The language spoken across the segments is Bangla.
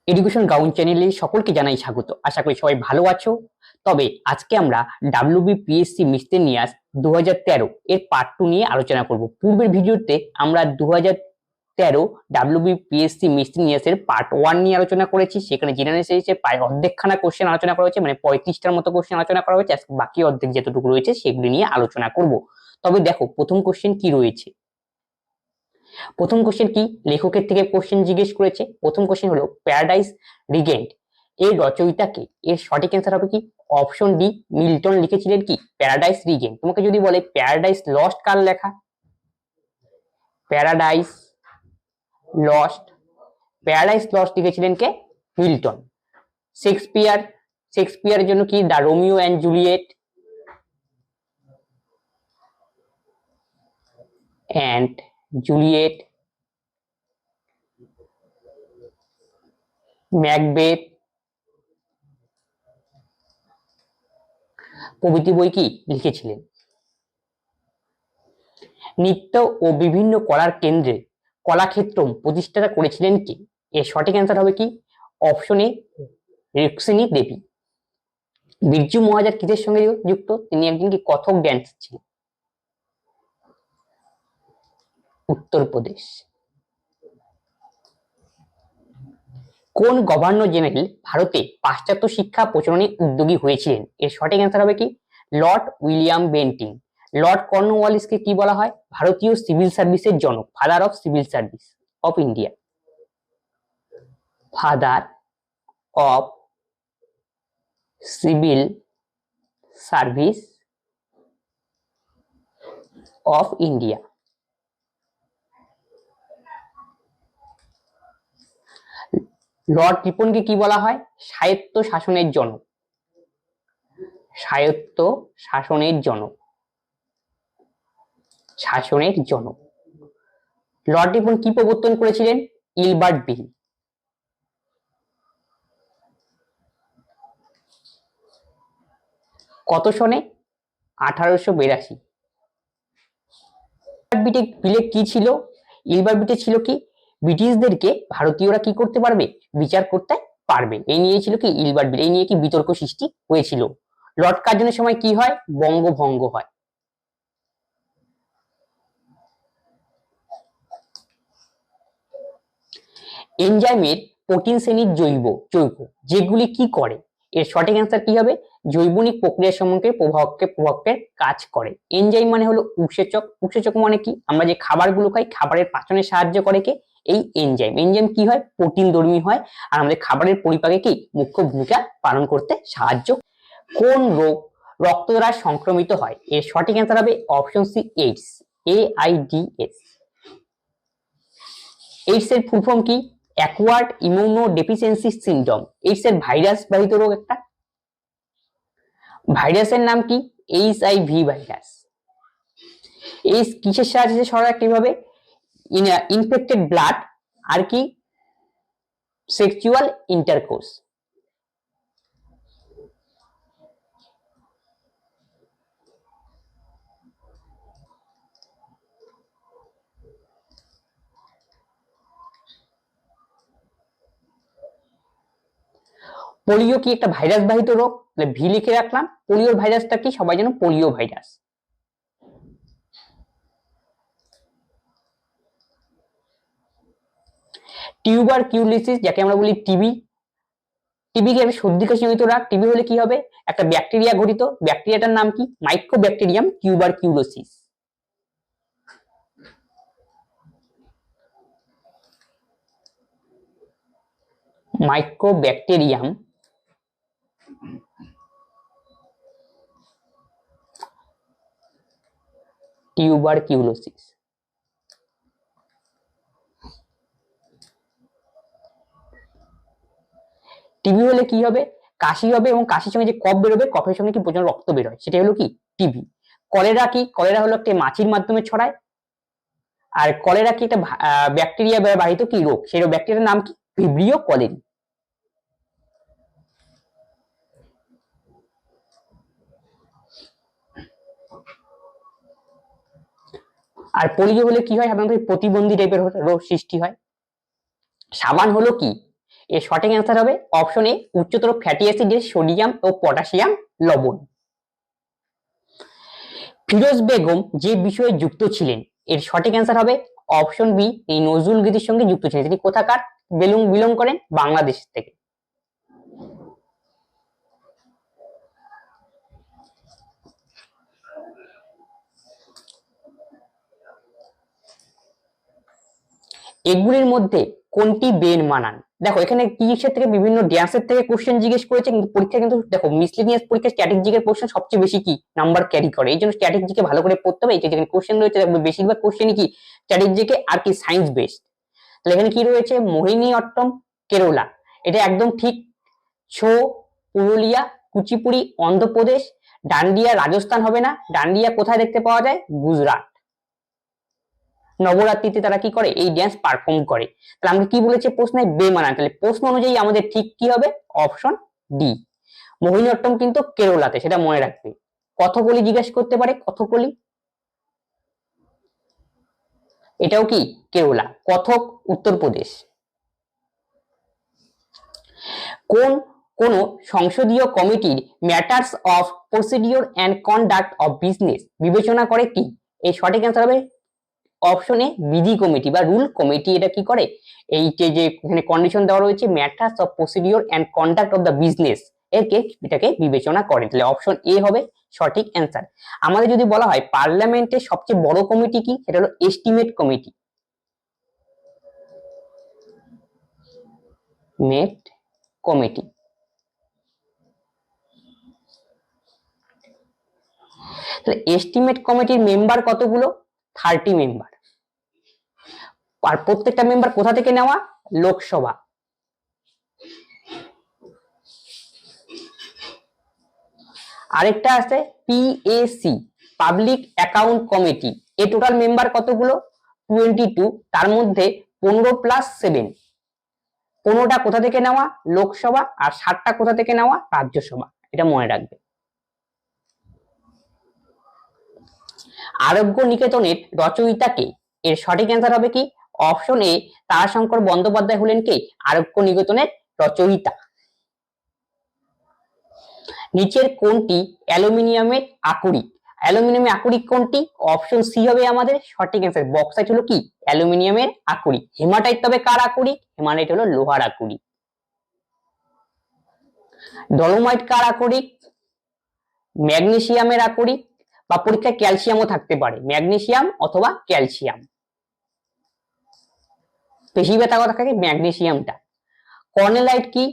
এডুকেশন গ্রাউন্ড চ্যানেলে সকলকে জানাই স্বাগত। আশা করি সবাই ভালো আছো। তবে আজকে আমরা WBPSC মিসলেনিয়াস 2013 এর পার্ট 2 নিয়ে আলোচনা করব। পূর্বের ভিডিওতে আমরা 2013 WBPSC মিসলেনিয়াস এর পার্ট 1 নিয়ে আলোচনা করেছি। সেখানে জেনারেল সিরিজে প্রায় অর্ধেকখানা কোশ্চেন আলোচনা করা হয়েছে, মানে 35টার মতো কোশ্চেন আলোচনা করা হয়েছে। আজকে বাকি অর্ধেক যতটুকু রয়েছে সেগুলি নিয়ে আলোচনা করব। তবে দেখো প্রথম কোশ্চেন কি রয়েছে। প্রথম কোশ্চেন কি, লেখকের থেকে কোশ্চেন জিজ্ঞেস করেছে। প্রথম কোশ্চেন হলো প্যারাডাইস রিগেন্ড এর রচয়িতা কে? এর সঠিক অ্যান্সার হবে কি? অপশন ডি, মিল্টন লিখেছিলেন কি প্যারাডাইস রিগেন্ড। তোমাকে যদি বলে প্যারাডাইস লস্ট কার লেখা, প্যারাডাইস লস্ট, প্যারাডাইস লস্ট লিখেছিলেন কে? মিল্টন। শেক্সপিয়ারের জন্য কি the Romeo and Juliet Macbeth প্রভৃতি বই কি লিখেছিলেন। নৃত্য ও বিভিন্ন কলার কেন্দ্রে কলাক্ষেত্র প্রতিষ্ঠা করেছিলেন কি? এর সঠিক অ্যান্সার হবে কি? অপশন এ, রুক্মিণী দেবী। বিরজু মহারাজ কিসের সঙ্গে যুক্ত? তিনি একজন কি কথক ড্যান্সার ছিলেন। উত্তরপ্রদেশ। কোন গভর্নর জেনারেল ভারতে পাশ্চাত্য শিক্ষা প্রচলনে উদ্যোগী হয়েছিলেন? এর সঠিক অ্যান্সার হবে কি? Lord William Bentinck. লর্ড কর্নওয়ালিসকে কি বলা হয়? ভারতীয় সিভিল সার্ভিসের জনক, father of civil service of India. Father of civil service of India. Lord রিপনকে কি বলা হয়? স্বায়ত্ত শাসনের জনক, স্বায়ত্ত শাসনের জনক, শাসনের জনক। লর্ড রিপন কি প্রবর্তন করেছিলেন? ইলবার্ট বিল। কত সনে? 1882। বিলে কি ছিল? ইলবার্ট বিলে ছিল কি ব্রিটিশদেরকে ভারতীয়রা কি করতে পারবে? বিচার করতে পারবে। এই নিয়ে ছিল কি ইলবার্ট বিল। এই নিয়ে কি বিতর্ক সৃষ্টি হয়েছিল। লর্ড কার্জনের সময় কি হয়? বঙ্গভঙ্গ হয়। এনজাইমের প্রোটিন শ্রেণীর জৈব যৌগ যেগুলি কি করে? এর সঠিক অ্যান্সার কি হবে? জৈবনিক প্রক্রিয়া সম্পর্কে প্রভাবকের কাজ করে। এনজাইম মানে হলো উৎসেচক। উৎসেচক মানে কি? আমরা যে খাবারগুলো খাই, খাবারের পাচনে সাহায্য করে কে? এই এনজাইম। এনজাইম কি হয়? প্রোটিন ধর্মী হয়, আর আমাদের খাবারের পরিপাকে কি মুখ্য ভূমিকা পালন করতে সাহায্য। কোন রোগ রক্ত দ্বারা সংক্রমিত হয়? এর সঠিক অ্যান্সার হবে option C, AIDS. AIDS। AIDS এর ফুল ফর্ম কি? Acquired immunodeficiency syndrome. এইডস এর ভাইরাস বাহিত রোগ একটা। ভাইরাসের নাম কি? HIV virus. এইডস কিসের সাহায্যে ছড়ায়? কিভাবে? ইনফেক্টেড ব্লাড আর কি সেক্সুয়াল ইন্টারকোর্স। পোলিও কি একটা ভাইরাস বাহিত রোগ? ভি লিখে রাখলাম। পোলিওর ভাইরাসটা কি? সবাই জানো পোলিও ভাইরাস। টিউবারকিউলোসিস যাকে আমরা বলি টিবি। টিবি কি একটা সর্দি কাশি জনিত রোগ। টিবি হলে কি হবে? একটা ব্যাকটেরিয়া ঘটিত। ব্যাকটেরিয়াটার নাম কি? Mycobacterium tuberculosis. Mycobacterium tuberculosis. TB হলে কি হবে? কাশি হবে, এবং কাশির সঙ্গে যে কফ বেরোবে, কফের সঙ্গে কি প্রচন্ড রক্ত বেরোয়, সেটা হলো কি টিবি। কলেরা কি? কলেরা হলো একটা মাছির মাধ্যমে ছড়ায়। আর কলেরা কি একটা ব্যাকটেরিয়া বাহিত কি রোগ? সেই ব্যাকটেরিয়ার নাম কি? Vibrio colliery. আর পোলিও হলে কি হয়? সাধারণত প্রতিবন্ধী টাইপের রোগ সৃষ্টি হয়। সাবান হলো কি? এর সঠিক অ্যান্সার হবে অপশন এ উচ্চতর ফ্যাটি অ্যাসিডের সোডিয়াম ও পটাশিয়াম লবণ। ফিরোজ বেগম যে বিষয়ে যুক্ত ছিলেন এর সঠিক অ্যান্সার হবে অপশন বি এই নজরুল গীতির সঙ্গে যুক্ত ছিলেন। তিনি কোথাকার বিলং করেন? বাংলাদেশ থেকে। এগুলির মধ্যে কোনটি বেন মানান? দেখো এখানে কিসের থেকে বিভিন্ন ড্যান্সের থেকে কোশ্চেন জিজ্ঞেস করেছে, কিন্তু পরীক্ষা কিন্তু দেখো মিসলিনিয়াস পরীক্ষা স্ট্র্যাটেজিকের কোশ্চেন সবচেয়ে বেশি কি নাম্বার ক্যারি করে, এই জন্য স্ট্র্যাটেজিকে ভালো করে পড়তে হবে। এই যেখানে কোশ্চেন রয়েছে বেশিরভাগ কোশ্চেনই কি স্ট্র্যাটেজিকে আর কি সায়েন্স বেসড। তাহলে এখানে কি রয়েছে? মোহিনীঅট্টম কেরলা, এটা একদম ঠিক। ছো পুরুলিয়া, কুচিপুড়ি অন্ধ্রপ্রদেশ, ডান্ডিয়া রাজস্থান হবে না। ডান্ডিয়া কোথায় দেখতে পাওয়া যায়? গুজরাট। নবরাত্রিতে তারা কি করে? এই ড্যান্স পারফর্ম করে। তাহলে আমরা কি বলেছি প্রশ্নে? বেমানান। তাহলে প্রশ্ন অনুযায়ী আমাদের ঠিক কি হবে? Option D. মোহিনীঅট্টম কিন্তু কেরলাতে, সেটা মনে রাখবে। কথকলি জিজ্ঞেস করতে পারে, কথকলি এটাও কি কেরলা। কথক উত্তরপ্রদেশ। কোন সংসদীয় কমিটির matters of procedure and conduct of business বিবেচনা করে কি? এই সঠিক অ্যান্সার হবে অপশন এ বিধি কমিটি বা রুল কমিটি। এটা কি করে? এই যে এখানে কন্ডিশন দেওয়া রয়েছে matters of procedure and conduct of the business, এটাকে বিবেচনা করে। তাহলে অপশন এ হবে সঠিক অ্যান্সার। আমাদের যদি বলা হয় পার্লামেন্টের সবচেয়ে বড় কমিটি কি, সেটা হলো এস্টিমেট কমিটি। মেট কমিটি। তাহলে এস্টিমেট কমিটির মেম্বার কতগুলো? 30 মেম্বার। আর প্রত্যেকটা মেম্বার কোথা থেকে নেওয়া? লোকসভা। আরেকটা আছে পিএসি, পাবলিক অ্যাকাউন্ট কমিটি। এর টোটাল মেম্বার কতগুলো? 22। তার মধ্যে 15+7, 15টা কোথা থেকে নেওয়া? লোকসভা। আর 7টা কোথা থেকে নেওয়া? রাজ্যসভা। এটা মনে রাখবে। আরোগ্য নিকেতনের রচয়িতা কে? এর সঠিক অ্যান্সার হবে কি? অপশন এ তারাশঙ্কর বন্দ্যোপাধ্যায় হলেন কে? আরোগ্য নিকেতনের রচয়িতা। নিচের কোনটি অ্যালুমিনিয়ামের আকরিক? অ্যালুমিনিয়ামের আকরিক কোনটি? অপশন সি হবে আমাদের সঠিক অ্যান্সার। বক্সাইট হলো কি অ্যালুমিনিয়ামের আকরিক। হেমাটাইট তবে কার আকরিক? হেমাটাইট হলো লোহার আকরিক। ডলোমাইট কার আকরিক? ম্যাগনেসিয়ামের আকরিক। বা পরীক্ষায় ক্যালসিয়ামও থাকতে পারে, ম্যাগনেসিয়াম অথবা ক্যালসিয়াম। বেশি ব্যথা কথা থাকে ম্যাগনেসিয়ামটা। কর্নেলাইট কি?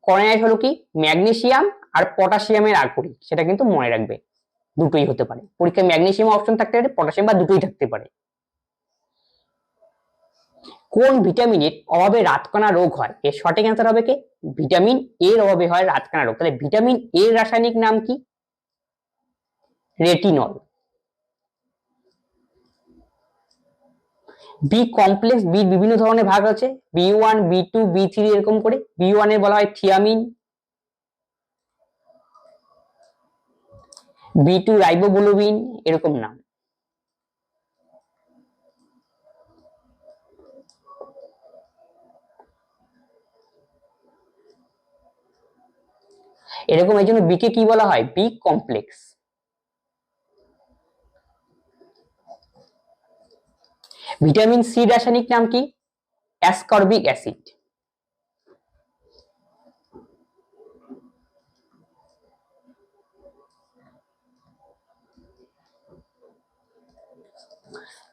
কর্নেলাইট হলো কি ম্যাগনেসিয়াম আর পটাশিয়ামের আকরিক, সেটা কিন্তু মনে রাখবে। দুটোই হতে পারে পরীক্ষায়, ম্যাগনেসিয়াম অপশন থাকতে পারে, পটাশিয়াম বা দুটোই থাকতে পারে। কোন ভিটামিনের অভাবে রাতকানা রোগ হয়? এর সঠিক অ্যান্সার হবে কি ভিটামিন এর অভাবে হয় রাতকানা রোগ। তাহলে ভিটামিন এর রাসায়নিক নাম কি? রেটিনল। বি কমপ্লেক্স, বি বিভিন্ন ধরনের ভাগ আছে, B1 B2 B3 এরকম করে। B1 এর বলা হয় থিয়ামিন, B2 রাইবোবুলোবিন, এরকম নাম। এরকম এই জন্য বি কে কি বলা হয়? B complex. ভিটামিন সি রাসায়নিক নাম কি? Ascorbic acid.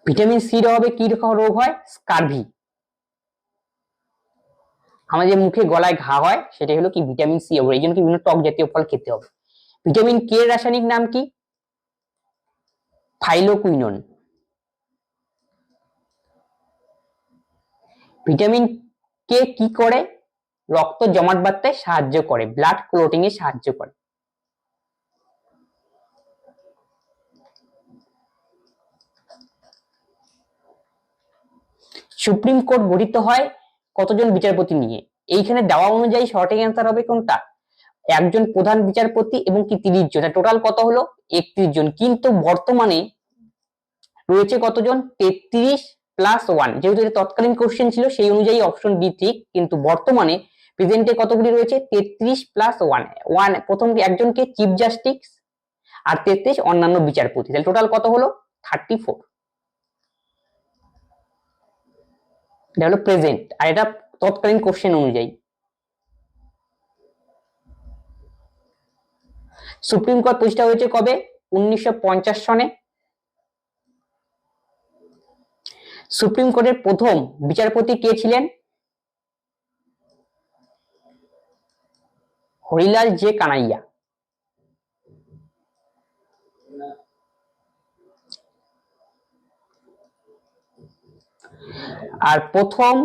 ভিটামিন সির অভাবে কি রোগ হয়? স্কারভি। আমাদের মুখে গলায় ঘা হয় সেটা হলো কি ভিটামিন সি অভাবে, এই জন্য কি বিভিন্ন টক জাতীয় ফল খেতে হবে। ভিটামিন কে এর রাসায়নিক নাম কি? থাইলোকুইনন। ভিটামিন কে কি করে? রক্ত জমাট বাঁধতে সাহায্য করে, ব্লাড ক্লটিং এ সাহায্য করে। সুপ্রিম কোর্ট গঠিত হয় কতজন বিচারপতি নিয়ে? এইখানে দেওয়া অনুযায়ী সঠিক অ্যান্সার হবে কোনটা? একজন প্রধান বিচারপতি এবং কি 30 জন, টোটাল কত হলো? 31 জন। কিন্তু বর্তমানে রয়েছে কতজন? 33 +1, যেহেতু এটা তৎকালীন কোশ্চেন ছিল সেই অনুযায়ী অপশন বি ঠিক, কিন্তু বর্তমানে প্রেজেন্টে কতগুলি রয়েছে? 33+1, প্রথম একজনকে চিফ জাস্টিস আর 33 অন্যান্য বিচারপতি, তাহলে টোটাল কত হলো? 34। এটা হলো প্রেজেন্ট, আর এটা তৎকালীন কোশ্চেন অনুযায়ী। সুপ্রিম কোর্ট প্রতিষ্ঠা হয়েছে কবে? 1950 সনে। সুপ্রিম কোর্টের প্রথম বিচারপতি কে ছিলেন? হরিলাল জে কানাইয়া। আর প্রথম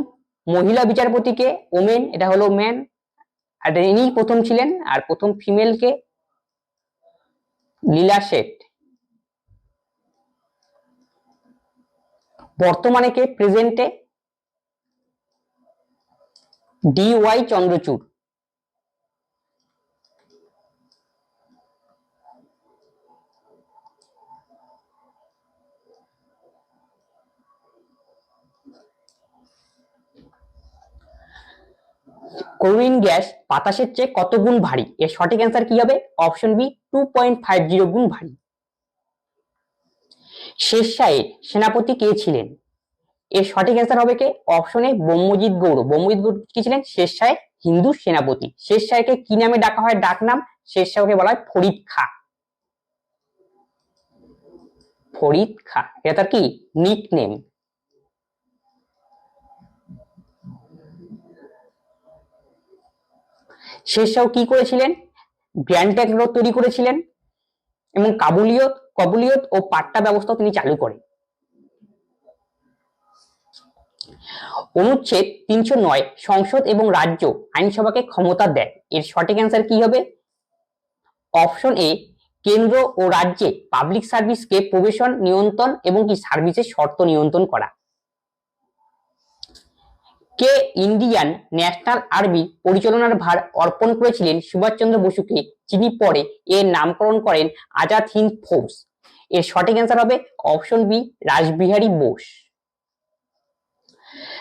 মহিলা বিচারপতিকে ওমেন, এটা হলো ম্যান, আর ইনি প্রথম ছিলেন। আর প্রথম ফিমেল কে? লীলা শেঠ। বর্তমানে কে প্রেজেন্টে? DY চন্দ্রচূড়। ক্লোরিন গ্যাস বাতাসের চেয়ে কত গুণ ভারী? এর সঠিক অ্যান্সার কি হবে? অপশন বি 2.50 গুণ ভারী। শেরশাহের সেনাপতি কে ছিলেন? এর সঠিক অ্যান্সার হবে কে? Option A Brahmajit Gaur. ব্রহ্মজিৎ গৌড় কি ছিলেন? শেরশাহের হিন্দু সেনাপতি। শেরশাহকে কি নামে ডাকা হয়? ডাক নাম? শেরশাহকে বলা হয় ফরিদ খাঁ। ফরিদ খাঁ, এটা তার কি নিক নেম। শেরশাহ কি করেছিলেন? গ্র্যান্ড ট্রাঙ্ক রোড তৈরি করেছিলেন এবং কবুলিয়ত ও পাট্টা ব্যবস্থা তিনি চালু করেন। অনুচ্ছেদ 309 সংসদ এবং রাজ্য আইনসভাকে ক্ষমতা দেয়। এর সঠিক অ্যান্সার কি হবে? অপশন এ কেন্দ্র ও রাজ্যে পাবলিক সার্ভিসকে প্রবেশন নিয়ন্ত্রণ এবং কি সার্ভিসের শর্ত নিয়ন্ত্রণ করা। কে ইন্ডিয়ান ন্যাশনাল আর্মি পরিচালনার ভার অর্পণ করেছিলেন সুভাষচন্দ্র বসুকে, যিনি পরে এর নামকরণ করেন আজাদ হিন্দ ফোর্স? এর সঠিক অ্যান্সার হবে অপশন বি রাসবিহারী বোস।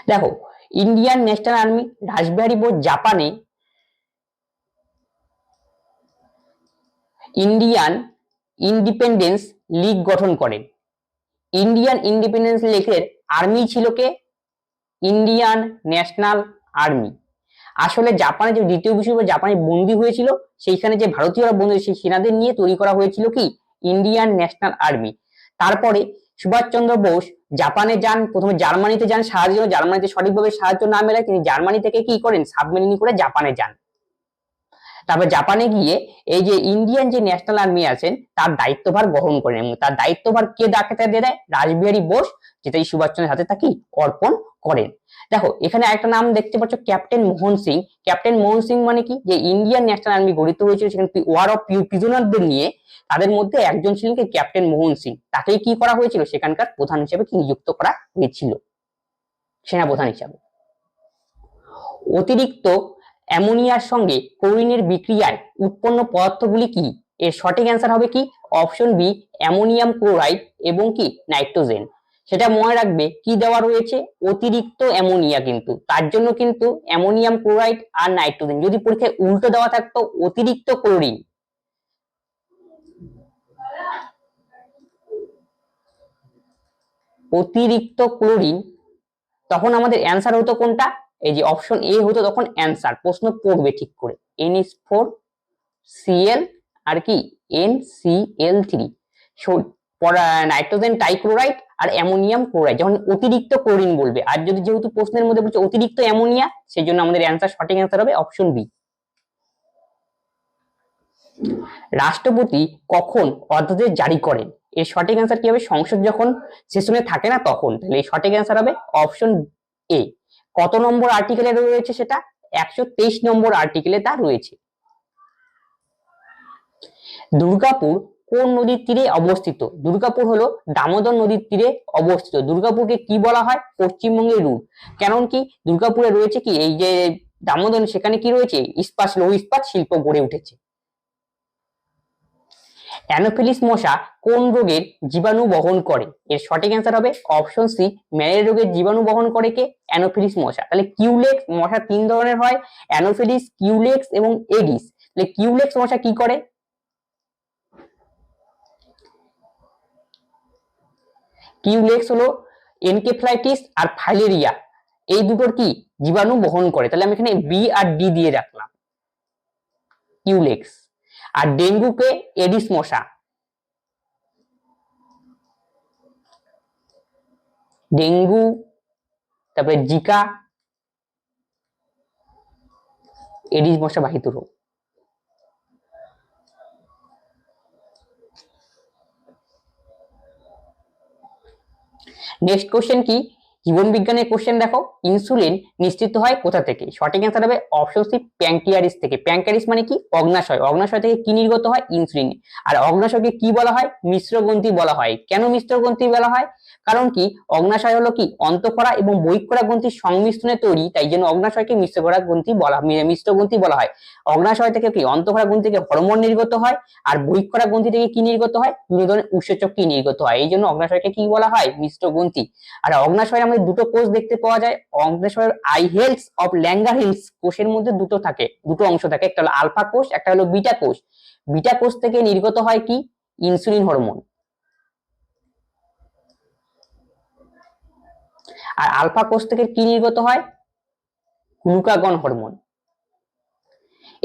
দেখো, Indian national army Rashbehari Bose জাপানে ইন্ডিয়ান ইন্ডিপেন্ডেন্স লীগ গঠন করেন। ইন্ডিয়ান ইন্ডিপেন্ডেন্স লীগের আর্মি ছিল কে? Indian national army. আসলে জাপানে যে দ্বিতীয় বিশ্বযুদ্ধে জাপানে বন্দী হয়েছিল, সেইখানে যে ভারতীয়রা বন্দী, সেই সেনাদের নিয়ে তৈরি করা হয়েছিল কি ইন্ডিয়ান ন্যাশনাল আর্মি। তারপরে সুভাষচন্দ্র বোস জাপানে যান, প্রথমে জার্মানিতে যান সাহায্য, জার্মানিতে সঠিকভাবে সাহায্য না মেলায় তিনি জার্মানি থেকে কি করেন সাবমেরিন করে জাপানে যান। তারপর জাপানে গিয়ে এই যে ইন্ডিয়ান যে ন্যাশনাল আর্মি আছেন তার দায়িত্বভার গ্রহণ করেন এবং তার দায়িত্বভার কে ডাকে দিয়ে দেয়? রাসবিহারী বোস, যেটা এই সুভাষচন্দ্রের হাতে তাকে অর্পণ করেন। দেখো, এখানে একটা নাম দেখতে পাচ্ছ, ক্যাপ্টেন মোহন সিং। ক্যাপ্টেন মোহন সিং মানে কি? যে ইন্ডিয়ান ন্যাশনাল আর্মি গঠিত হয়েছিল সেখানে ওয়ার অফ প্রিজনারদের নিয়ে, তাদের মধ্যে একজন ছিলেন কি ক্যাপ্টেন মোহন সিং। তাকেই কি করা হয়েছিল? সেখানকার প্রধান হিসেবে কি নিযুক্ত করা হয়েছিল, সেনাপ্রধান হিসাবে। অতিরিক্ত অ্যামোনিয়ার সঙ্গে ক্লোরিনের বিক্রিয়ায় উৎপন্ন পদার্থগুলি কি? এর সঠিক অ্যান্সার হবে কি? অপশন বি অ্যামোনিয়াম ক্লোরাইড এবং কি নাইট্রোজেন। সেটা মনে রাখবে কি দেওয়া রয়েছে? অতিরিক্ত অ্যামোনিয়া, কিন্তু তার জন্য কিন্তু অ্যামোনিয়াম ক্লোরাইড আর নাইট্রোজেন। যদি পরীক্ষায় উল্টো দেওয়া থাকতো অতিরিক্ত ক্লোরিন, অতিরিক্ত ক্লোরিন, তখন আমাদের অ্যান্সার হতো কোনটা? এই যে অপশন এ হতো তখন অ্যান্সার। প্রশ্ন পড়বে ঠিক করে, NH4Cl আর কি NCl3, নাইট্রোজেন টাইক্লোরাইড আর অ্যামোনিয়াম ক্লোরাইড, যখন অতিরিক্ত ক্লোরিন বলবে। আর যদি যেহেতু প্রশ্নের মধ্যে বলছে অতিরিক্ত অ্যামোনিয়া, সেই জন্য আমাদের অ্যান্সার, সঠিক অ্যান্সার হবে অপশন বি। রাষ্ট্রপতি কখন অধ্যাদেশ জারি করেন? এর সঠিক অ্যান্সার কি হবে? সংসদ যখন সেশনে থাকে না তখন। তাহলে এই সঠিক অ্যান্সার হবে অপশন এ। কত নম্বর আর্টিকেলে রয়েছে সেটা? 123 নম্বর আর্টিকেলে তা রয়েছে। দুর্গাপুর কোন নদীর তীরে অবস্থিত? দুর্গাপুর হলো দামোদর নদীর তীরে অবস্থিত। দুর্গাপুরকে কি বলা হয়? পশ্চিমবঙ্গের রূপ। কারণ কি দুর্গাপুরে রয়েছে কি এই যে দামোদর, সেখানে কি রয়েছে? লৌহ ইস্পাত শিল্প গড়ে উঠেছে। অ্যানোফিলিস মশা কোন রোগের জীবাণু বহন করে? এর সঠিক অ্যান্সার হবে অপশন সি, ম্যালেরিয়া রোগের জীবাণু বহন করে কে? অ্যানোফিলিস মশা। তাহলে কিউলেক্স মশা তিন ধরনের হয়, অ্যানোফিলিস, কিউলেক্স এবং এডিস। তাহলে কিউলেক্স মশা কি করে? কিউলেক্স হলো এনকেফ্লাইটিস আর ফাইলেরিয়া এই দুটোর কি জীবাণু বহন করে। তাহলে আমি এখানে বি আর ডি দিয়ে রাখলাম, কিউলেক্স। আর ডেঙ্গুকে এডিস মশা, ডেঙ্গু, তারপরে জিকা, এডিস মশা বাহিত রোগ। নেক্সট কোশ্চেন কি? জীবন বিজ্ঞানের কোশ্চেন দেখো, ইনসুলিন নিঃসৃত হয় কোথা থেকে? সঠিক অ্যান্সার হবে অপশন সি, প্যাঙ্ক্রিয়াস থেকে। প্যাঙ্ক্রিয়াস মানে কি? অগ্নাশয়। অগ্নাশয় থেকে কি নির্গত হয়? ইনসুলিন। আর অগ্নাশয়কে কি বলা হয়? মিশ্র গ্রন্থি বলা হয়। কেন মিশ্র গ্রন্থি বলা হয়? কারণ কি অগ্নাশয় হলো কি অন্তঃক্ষরা এবং বহিঃক্ষরা গ্রন্থির সংমিশ্রণে তৈরি, তাই জন্য অগ্নাশয়কে মিশ্র গ্রন্থি বলা হয়। অগ্নাশয় থেকে কি অন্তঃক্ষরা গ্রন্থি থেকে হরমোন নির্গত হয়, আর বহিঃক্ষরা গ্রন্থি থেকে কি নির্গত হয়? বিভিন্ন ধরনের উৎসেচক কি নির্গত হয়। এই জন্য অগ্নাশয়কে কি বলা হয়? মিশ্র গ্রন্থি। আর অগ্নাশয়ে আমাদের দুটো কোষ দেখতে পাওয়া যায়। অগ্নাশয়ের আইহেলস অফ ল্যাঙ্গারহ্যান্স কোষের মধ্যে দুটো থাকে, দুটো অংশ থাকে, একটা হলো আলফা কোষ, একটা হলো বিটা কোষ। বিটা কোষ থেকে নির্গত হয় কি? Insulin hormone. আর আলফা কোষ থেকে কি নির্গত হয়? Glucagon hormone.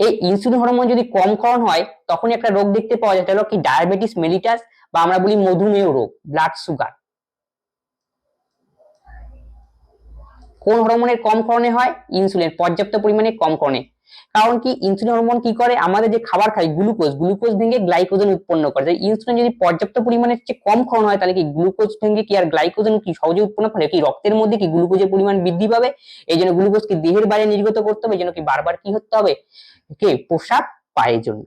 এই ইনসুলিন হরমোন যদি কম ক্ষরণ হয় তখনই একটা রোগ দেখতে পাওয়া যায়, সেটা হলো কি ডায়াবেটিস মেলিটাস, বা আমরা বলি মধুমেহ রোগ, ব্লাড সুগার। কোন হরমোনের কম ক্ষরণে হয়? ইনসুলিন পর্যাপ্ত পরিমাণে কম ক্ষরণে। কারণ কি ইনসুলিন হরমোন কি করে? আমাদের যে খাবার খাই গ্লুকোজ ভেঙে গ্লাইকোজেন উৎপন্ন করে। তাই ইনসুলিন যদি পর্যাপ্ত পরিমাণে কম ক্ষরণ হয় তাহলে কি গ্লুকোজ ভেঙে কি আর গ্লাইকোজেন কি সহজে উৎপন্ন করে? কি রক্তের মধ্যে কি গ্লুকোজের পরিমাণ বৃদ্ধি পাবে? এই জন্য গ্লুকোজ কি দেহের বাইরে নির্গত করতে হবে, এই জন্য কি বারবার কি হতে হবে? কে প্রস্রাব পায়ের জন্য।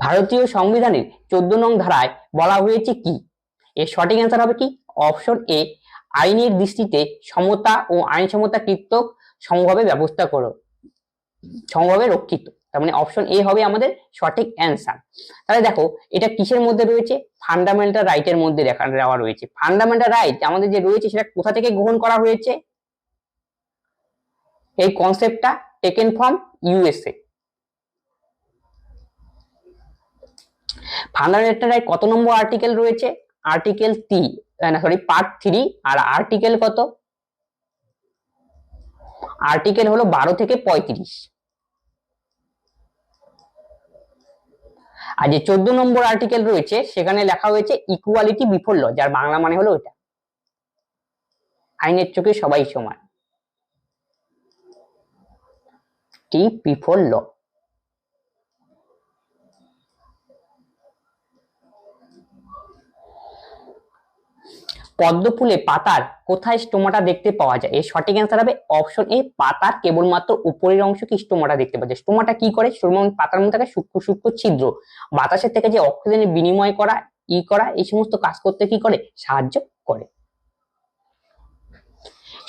ভারতীয় সংবিধানের 14 নং ধারায় বলা হয়েছে কি? এর সঠিক অ্যান্সার হবে কি? অপশন এ, আইনের দৃষ্টিতে সমতা ও আইনসমতা কৃতক সমভাবে ব্যবস্থা করো, সমভাবে রক্ষিত। তার মানে অপশন এ হবে আমাদের সঠিক অ্যান্সার। তাহলে দেখো এটা কিসের মধ্যে রয়েছে? ফান্ডামেন্টাল রাইটের মধ্যে দেওয়া রয়েছে। ফান্ডামেন্টাল রাইট আমাদের যে রয়েছে সেটা কোথা থেকে গ্রহণ করা হয়েছে? এই কনসেপ্টটা taken from USA. Fundamental right কত নম্বর আর্টিকেল রয়েছে? Article part 3। আর আর্টিকেল কত? আর্টিকেল হলো 12 থেকে 35। আর যে 14 নম্বর আর্টিকেল রয়েছে সেখানে লেখা হয়েছে ইকুয়ালিটি বিফোর ল, যার বাংলা মানে হলো এটা আইনের চোখে সবাই সমান, টি বিফোর ল। পদ্ম ফুলে পাতার কোথায় স্টোমাটা দেখতে পাওয়া যায়? এর সঠিক অ্যান্সার হবে অপশন এ, পাতার কেবলমাত্র উপরের অংশ কি স্টোমাটা দেখতে পাওয়া যায়। স্টোমাটা কি করে? পাতার মধ্যে থাকে সূক্ষ্ম সূক্ষ্ম ছিদ্র, বাতাসের থেকে যে অক্সিজেনের বিনিময় করা এই সমস্ত কাজ করতে কি করে? সাহায্য করে।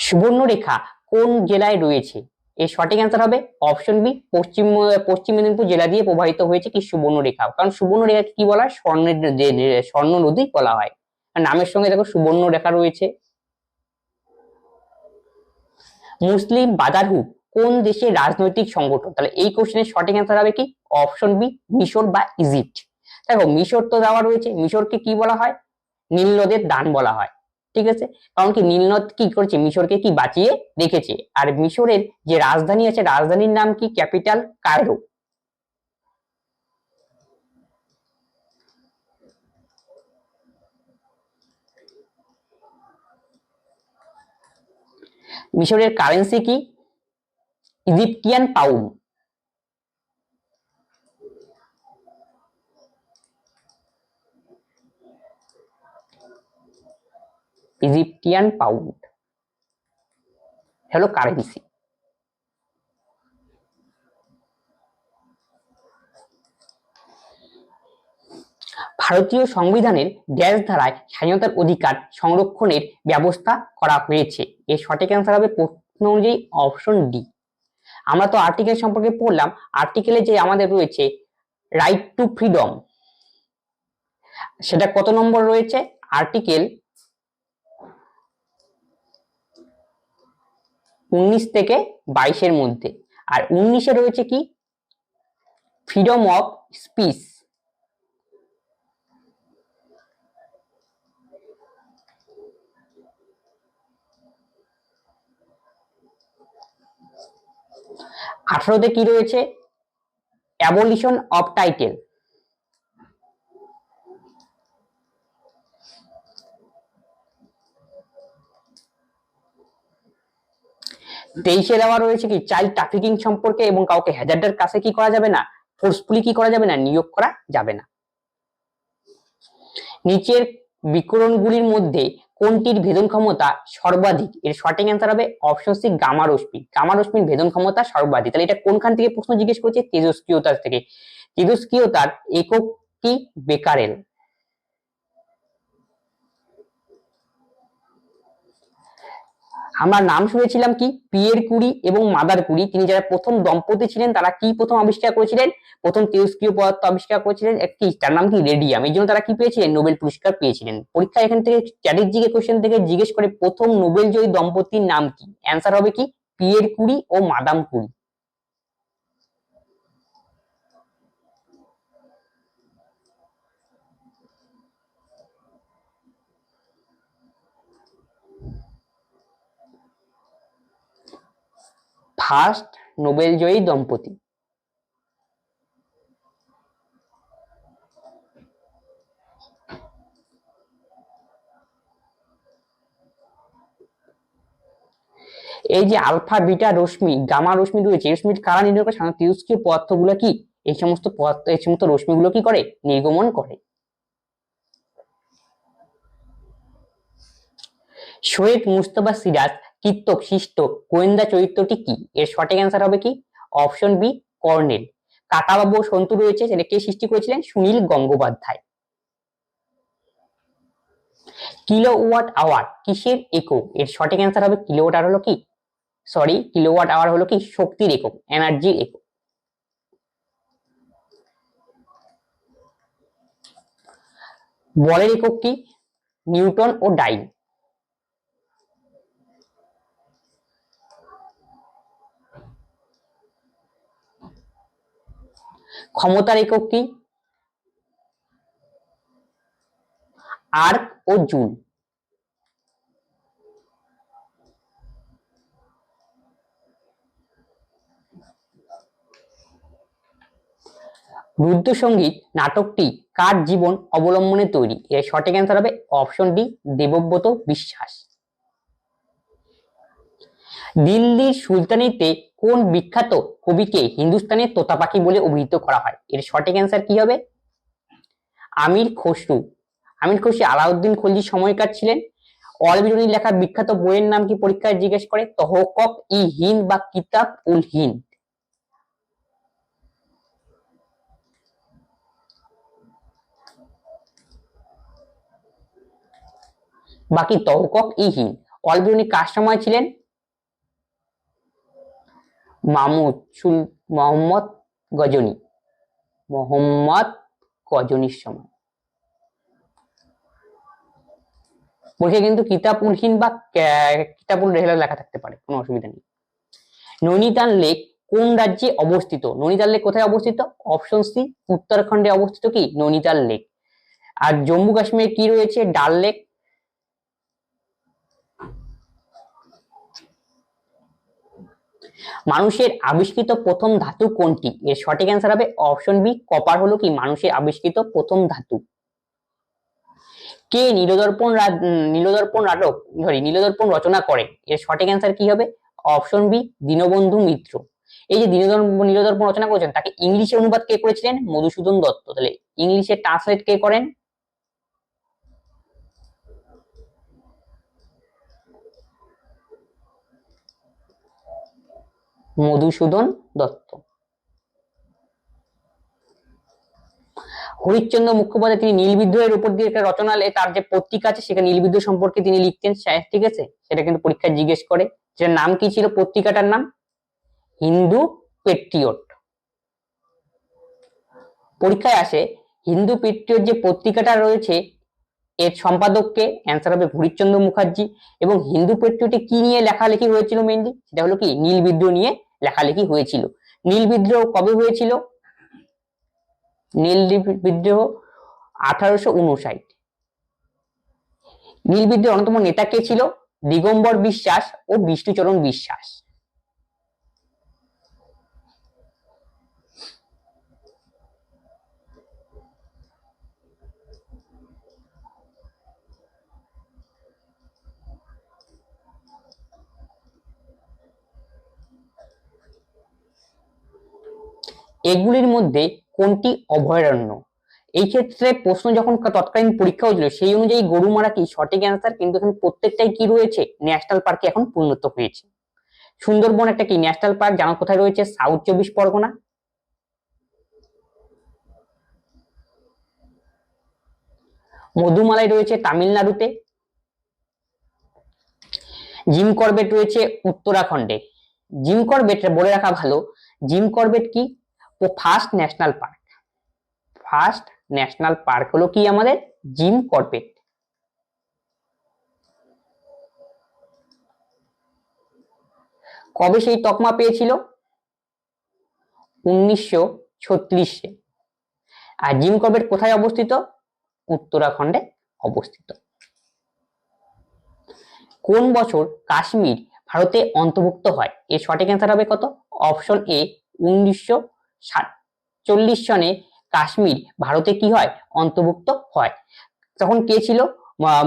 সুবর্ণরেখা কোন জেলায় রয়েছে? এর সঠিক অ্যান্সার হবে অপশন বি, পশ্চিম মেদিনীপুর জেলা দিয়ে প্রবাহিত হয়েছে কি সুবর্ণরেখা। কারণ সুবর্ণরেখাকে কি বলা হয়? স্বর্ণ নদী বলা হয়। নামের সঙ্গে দেখো সুবর্ণ রেখা রয়েছে। মুসলিম ব্রাদারহুড কোন দেশের রাজনৈতিক সংগঠন? তাহলে এই কোশ্চেনের সঠিক অ্যান্সার হবে কি? অপশন বি, মিশর বা ইজিপ্ট। দেখো মিশর তো দেওয়া রয়েছে, মিশরকে কি বলা হয়? নীল নদের দান বলা হয়। ঠিক আছে, কারণ কি নীল নদ কি করেছে? মিশরকে কি বাঁচিয়ে রেখেছে। আর মিশরের যে রাজধানী আছে, রাজধানীর নাম কি? Capital Cairo. মিশরের কারেন্সি কি? Egyptian pound. ইজিপ্টিয়ান পাউন্ড হলো কারেন্সি। ভারতীয় সংবিধানের ড্যাশ ধারায় স্বাধীনতার অধিকার সংরক্ষণের ব্যবস্থা করা হয়েছে? এর সঠিক অ্যান্সার হবে প্রশ্ন অনুযায়ী অপশন ডি। আমরা তো আর্টিকেল সম্পর্কে পড়লাম, আর্টিকেলে যে আমাদের রয়েছে রাইট টু ফ্রিডম, সেটা কত নম্বর রয়েছে? আর্টিকেল 19 থেকে 22 মধ্যে। আর 19 রয়েছে কি? Freedom of speech. আঠারোতে কি রয়েছে? Abolition of title. তেইশে দেওয়া রয়েছে কি? চাইল্ড ট্রাফিকিং সম্পর্কে, এবং কাউকে হ্যাজার্ডের কাছে কি করা যাবে না, ফোর্সফুলি কি করা যাবে না, নিয়োগ করা যাবে না। নিচের বিকিরণগুলির মধ্যে কোনটির ভেদন ক্ষমতা সর্বাধিক? এর সঠিক অ্যান্সার হবে অপশন সি, গামা রশ্মি। গামা রশ্মির ভেদন ক্ষমতা সর্বাধিক। তাহলে এটা কোনখান থেকে প্রশ্ন জিজ্ঞেস করেছে? তেজস্ক্রিয়তার থেকে। তেজস্ক্রিয়তার একক কি? বেকারেল। আমরা নাম শুনেছিলাম কি? পিয়ের কুরি এবং মাদার কুরি, তিনি যারা প্রথম দম্পতি ছিলেন, তারা কি প্রথম আবিষ্কার করেছিলেন? প্রথম তেজস্ক্রিয় পদার্থ আবিষ্কার করেছিলেন একটি, তার নাম কি? রেডিয়াম। এই জন্য তারা কি পেয়েছিলেন? নোবেল পুরস্কার পেয়েছিলেন। পরীক্ষা এখান থেকে স্ট্র্যাটেজিক কোশ্চেন থেকে জিজ্ঞেস করে প্রথম নোবেল জয়ী দম্পতির নাম কি? অ্যান্সার হবে কি? পিয়ের কুরি ও মাদাম কুরি। ফার্স্ট নোবেল জয়ী দম্পতি। এই যে আলফা বিটা রশ্মি, গামা রশ্মি রয়েছে, এই রশ্মির কারা নির্গমন করে? সাধারণত তেজস্ক্রিয় পদার্থগুলো কি এই সমস্ত পদার্থ, এই সমস্ত রশ্মিগুলো কি করে? নির্গমন করে। সৈয়দ মুজতবা সিরাজ কীর্তক সৃষ্ট গোয়েন্দা চরিত্রটি কি? এর সঠিক অ্যান্সার হবে কি? Option B, colonel. Kakababu Santu রয়েছে, সেটা কে সৃষ্টি করেছিলেন? সুনীল গঙ্গোপাধ্যায়। কিলোওয়াট আওয়ার কিসের একক? এর সঠিক অ্যান্সার হবে কিলোওয়াট আওয়ার হলো কি, কিলোওয়াট আওয়ার হলো কি শক্তির একক, এনার্জির একক। বলের একক কি? নিউটন ও ডাইন। ক্ষমতার একক কি? আর্ক ও জুল। রুদ্র সঙ্গীত নাটকটি কার জীবন অবলম্বনে তৈরি? এর সঠিক অ্যান্সার হবে অপশন ডি, দেবব্রত বিশ্বাস। দিল্লির সুলতানিতে কোন বিখ্যাত কবিকে হিন্দুস্তানের তোতা পাখি বলে অভিহিত করা হয়? এর সঠিক অ্যান্সার কি হবে? আমির খসরু। আমির খসরু আলাউদ্দিন খলজির সময়কার ছিলেন। অলবিরুনির লেখা বিখ্যাত বইয়ের নাম কি পরীক্ষায় জিজ্ঞেস করে? তহকক ই হিন্দ বা কিতাব উল হিন্দ। বাকি তহকক ই হিন্দ। অলবিরুনি কার সময় ছিলেন? মোহাম্মদ গজনী, মোহাম্মদ গজনীর সময়। পরীক্ষা কিন্তু কিতাব উল হিন্দ বা কিতাব উল রেহলা লেখা থাকতে পারে, কোনো অসুবিধা নেই। নৈনিতাল লেক কোন রাজ্যে অবস্থিত? নৈনিতাল লেক কোথায় অবস্থিত? অপশন সি, উত্তরাখণ্ডে অবস্থিত কি নৈনিতাল লেক। আর জম্মু কাশ্মীরে কি রয়েছে? ডাল লেক। মানুষের আবিষ্কৃত প্রথম ধাতু কোনটি? এর সঠিক অ্যান্সার হবে অপশন বি, কপার হলো কি মানুষের আবিষ্কৃত প্রথম ধাতু। কে নীলদর্পণ রচনা করেন? এর সঠিক অ্যান্সার কি হবে? Option B, Dinabandhu Mitra. এই যে নীলদর্পণ রচনা করেছেন, তাকে ইংলিশে অনুবাদ কে করেছিলেন? মধুসূদন দত্ত। তাহলে ইংলিশে ট্রান্সলেট কে করেন? মধুসূদন দত্ত। হরিশ্চন্দ্র মুখোপাধ্যায় তিনি নীল বিদ্রোহের উপর দিয়ে একটা রচনা, তার যে পত্রিকা আছে সেখানে নীল বিদ্রোহ সম্পর্কে তিনি লিখতেন, ঠিক আছে? সেটা কিন্তু পরীক্ষায় জিজ্ঞেস করে। সেটার নাম কি ছিল? পত্রিকাটার নাম হিন্দু পেট্রিয়ট। পরীক্ষায় আসে হিন্দু পেট্রিয়ট যে পত্রিকাটা রয়েছে এর সম্পাদককে, অ্যান্সার হবে ভূরিশ্চন্দ্র মুখার্জি। এবং হিন্দু পেট্রিয়টে কি নিয়ে লেখালেখি হয়েছিল মেইনলি, সেটা হলো কি নীল বিদ্রোহ নিয়ে লেখালেখি হয়েছিল। নীল বিদ্রোহ কবে হয়েছিল? নীল বিদ্রোহ 1859। নীল বিদ্রোহের অন্যতম নেতা কে ছিল? দিগম্বর বিশ্বাস ও বিষ্ণুচরণ বিশ্বাস। এগুলির মধ্যে কোনটি অভয়ারণ্য? এই ক্ষেত্রে প্রশ্ন যখন তৎকালীন পরীক্ষা হয়েছিল সেই অনুযায়ী গরুমারা কি সঠিক অ্যান্সার, কিন্তু এখন প্রত্যেকটাই কি রয়েছে ন্যাশনাল পার্কে এখন পরিণত হয়েছে। সুন্দরবন একটা কি ন্যাশনাল পার্ক, জানো কোথায় রয়েছে? সাউথ 24 পরগনা। মধুমালাই রয়েছে তামিলনাড়ুতে। জিম করবেট রয়েছে উত্তরাখণ্ডে। জিম করবেট বলে রাখা ভালো, জিম করবেট কি first national park. First national park হলো কি আমাদের জিম করবেট। কবে সেই তকমা পেয়েছিল? 1936-এ। আর জিম করবেট কোথায় অবস্থিত? উত্তরাখণ্ডে অবস্থিত। কোন বছর কাশ্মীর ভারতে অন্তর্ভুক্ত হয়? এর সঠিক অ্যান্সার হবে কত? অপশন এ 1940 সনে কাশ্মীর ভারতে কি হয়? অন্তর্ভুক্ত হয়। তখন কে ছিল?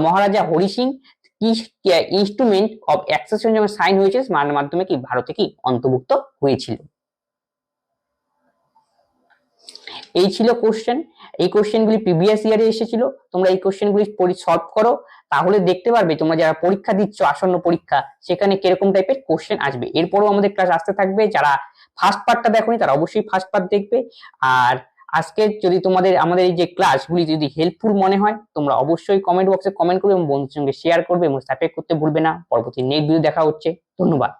মহারাজা হরি সিং। কি ইনস্ট্রুমেন্ট অফ অ্যাক্সেশন যখন সাইন হয়েছে মাধ্যমে কি ভারতে কি অন্তর্ভুক্ত হয়েছিল। এই ছিল কোশ্চেন। এই কোশ্চেনগুলি প্রিভিয়াস ইয়ারে এসেছিল। তোমরা এই কোশ্চেনগুলি সলভ করো, তাহলে দেখতে পারবে তোমরা যারা পরীক্ষা দিচ্ছ আসন্ন পরীক্ষা সেখানে কিরকম টাইপের কোশ্চেন আসবে। এরপরও আমাদের ক্লাস আসতে থাকবে। যারা ফার্স্ট পার্টটা দেখোনি তারা অবশ্যই ফার্স্ট পার্ট দেখবে। আর আজকে যদি তোমাদের আমাদের এই যে ক্লাসগুলি যদি হেল্পফুল মনে হয় তোমরা অবশ্যই কমেন্ট বক্সে কমেন্ট করবে এবং বন্ধুদের সঙ্গে শেয়ার করবে এবং সাবস্ক্রাইব করতে ভুলবে না। পরবর্তী নেক্সট ভিডিও দেখা হচ্ছে। ধন্যবাদ।